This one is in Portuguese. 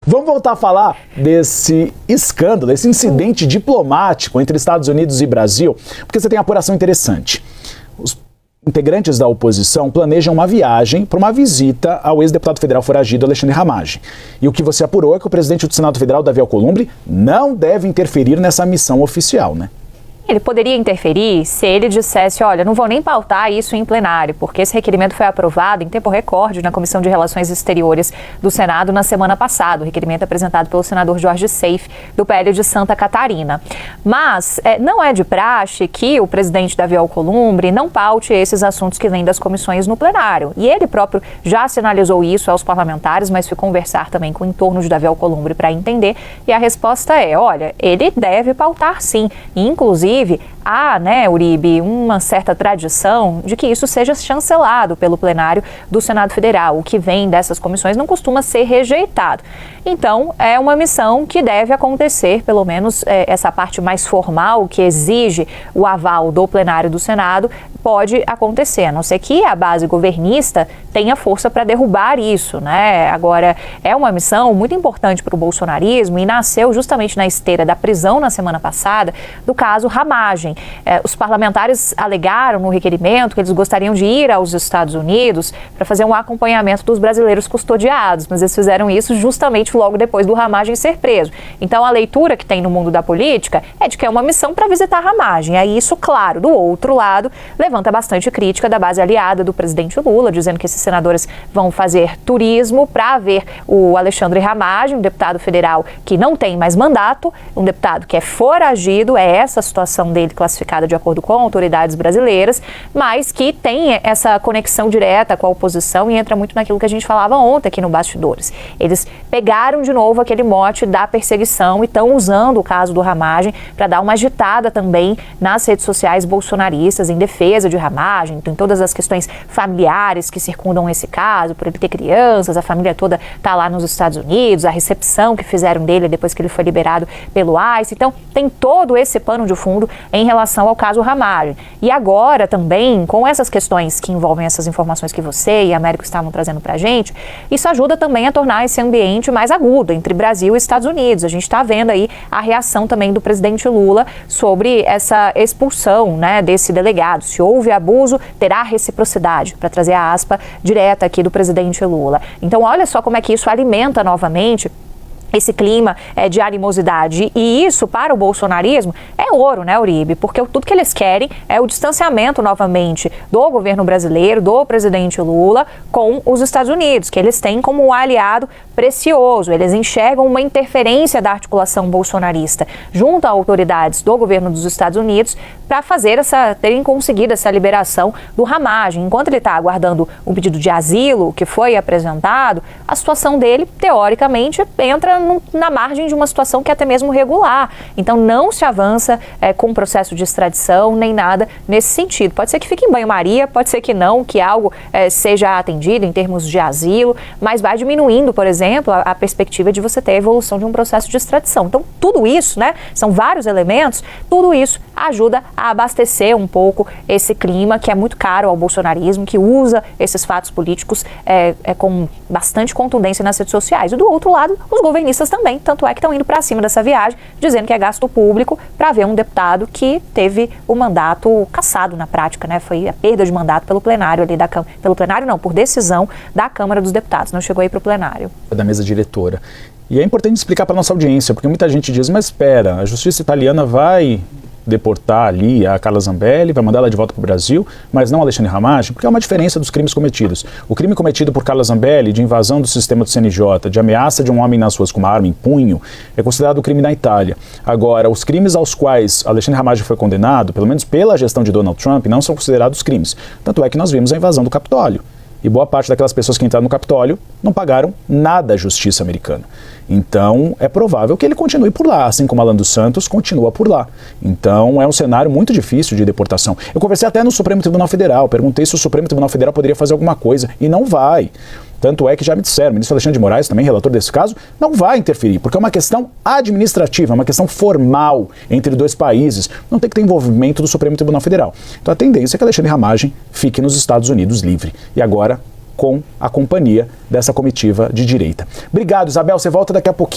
Vamos voltar a falar desse escândalo, desse incidente diplomático entre Estados Unidos e Brasil, porque você tem uma apuração interessante. Os integrantes da oposição planejam uma viagem para uma visita ao ex-deputado federal foragido Alexandre Ramagem. E o que você apurou é que o presidente do Senado Federal, Davi Alcolumbre, não deve interferir nessa missão oficial, né? Ele poderia interferir se ele dissesse, olha, não vou nem pautar isso em plenário, porque esse requerimento foi aprovado em tempo recorde na Comissão de Relações Exteriores do Senado na semana passada, o requerimento apresentado pelo senador Jorge Seife, do PL de Santa Catarina. Mas não é de praxe que o presidente Davi Alcolumbre não paute esses assuntos que vêm das comissões no plenário. E ele próprio já sinalizou isso aos parlamentares, mas foi conversar também com o entorno de Davi Alcolumbre para entender. E a resposta é, olha, ele deve pautar sim, inclusive há, Uribe, uma certa tradição de que isso seja chancelado pelo plenário do Senado Federal. O que vem dessas comissões não costuma ser rejeitado. Então, é uma missão que deve acontecer, pelo menos essa parte mais formal, que exige o aval do plenário do Senado, pode acontecer, a não ser que a base governista tenha força para derrubar isso, né? Agora, é uma missão muito importante para o bolsonarismo e nasceu justamente na esteira da prisão na semana passada do caso Ramagem. Os parlamentares alegaram no requerimento que eles gostariam de ir aos Estados Unidos para fazer um acompanhamento dos brasileiros custodiados, mas eles fizeram isso justamente logo depois do Ramagem ser preso. Então, a leitura que tem no mundo da política é de que é uma missão para visitar Ramagem. Aí isso, claro, do outro lado, levanta bastante crítica da base aliada do presidente Lula, dizendo que esses senadores vão fazer turismo para ver o Alexandre Ramagem, um deputado federal que não tem mais mandato, um deputado que é foragido, é essa a situação dele classificada de acordo com autoridades brasileiras, mas que tem essa conexão direta com a oposição e entra muito naquilo que a gente falava ontem aqui no Bastidores. Eles pegaram de novo aquele mote da perseguição e estão usando o caso do Ramagem para dar uma agitada também nas redes sociais bolsonaristas em defesa de Ramagem. Tem todas as questões familiares que circundam esse caso, por ele ter crianças, a família toda está lá nos Estados Unidos, a recepção que fizeram dele depois que ele foi liberado pelo ICE. Então, tem todo esse pano de fundo em relação ao caso Ramagem. E agora também, com essas questões que envolvem essas informações que você e a Américo estavam trazendo para a gente, isso ajuda também a tornar esse ambiente mais agudo entre Brasil e Estados Unidos. A gente está vendo aí a reação também do presidente Lula sobre essa expulsão, desse delegado. Se houve abuso, terá reciprocidade, para trazer a aspa direta aqui do presidente Lula. Então, olha só como é que isso alimenta novamente esse clima de animosidade. E isso, para o bolsonarismo, é ouro, Uribe? Porque tudo que eles querem é o distanciamento, novamente, do governo brasileiro, do presidente Lula, com os Estados Unidos, que eles têm como um aliado precioso. Eles enxergam uma interferência da articulação bolsonarista junto a autoridades do governo dos Estados Unidos para terem conseguido essa liberação do Ramagem. Enquanto ele está aguardando um pedido de asilo que foi apresentado, a situação dele, teoricamente, entra na margem de uma situação que é até mesmo regular. Então, não se avança com o processo de extradição, nem nada nesse sentido. Pode ser que fique em banho-maria, pode ser que não, que algo seja atendido em termos de asilo, mas vai diminuindo, por exemplo, a perspectiva de você ter a evolução de um processo de extradição. Então, tudo isso, são vários elementos, tudo isso ajuda a abastecer um pouco esse clima que é muito caro ao bolsonarismo, que usa esses fatos políticos com bastante contundência nas redes sociais. E do outro lado, os governistas também, tanto é que estão indo para cima dessa viagem, dizendo que é gasto público para ver um deputado que teve o mandato cassado na prática, Foi a perda de mandato pelo plenário ali da Câmara. Pelo plenário não, por decisão da Câmara dos Deputados, não chegou aí para o plenário. Da mesa diretora. E é importante explicar para a nossa audiência, porque muita gente diz, mas espera, a justiça italiana vai deportar ali a Carla Zambelli, vai mandar ela de volta para o Brasil, mas não Alexandre Ramagem, porque é uma diferença dos crimes cometidos. O crime cometido por Carla Zambelli de invasão do sistema do CNJ, de ameaça de um homem nas ruas com uma arma em punho, é considerado crime na Itália. Agora, os crimes aos quais Alexandre Ramagem foi condenado, pelo menos pela gestão de Donald Trump, não são considerados crimes. Tanto é que nós vimos a invasão do Capitólio. E boa parte daquelas pessoas que entraram no Capitólio não pagaram nada à justiça americana. Então, é provável que ele continue por lá, assim como Alan dos Santos continua por lá. Então, é um cenário muito difícil de deportação. Eu conversei até no Supremo Tribunal Federal, perguntei se o Supremo Tribunal Federal poderia fazer alguma coisa, e não vai. Tanto é que já me disseram, o ministro Alexandre de Moraes, também relator desse caso, não vai interferir, porque é uma questão administrativa, é uma questão formal entre dois países. Não tem que ter envolvimento do Supremo Tribunal Federal. Então a tendência é que Alexandre Ramagem fique nos Estados Unidos livre. E agora com a companhia dessa comitiva de direita. Obrigado, Isabel. Você volta daqui a pouquinho.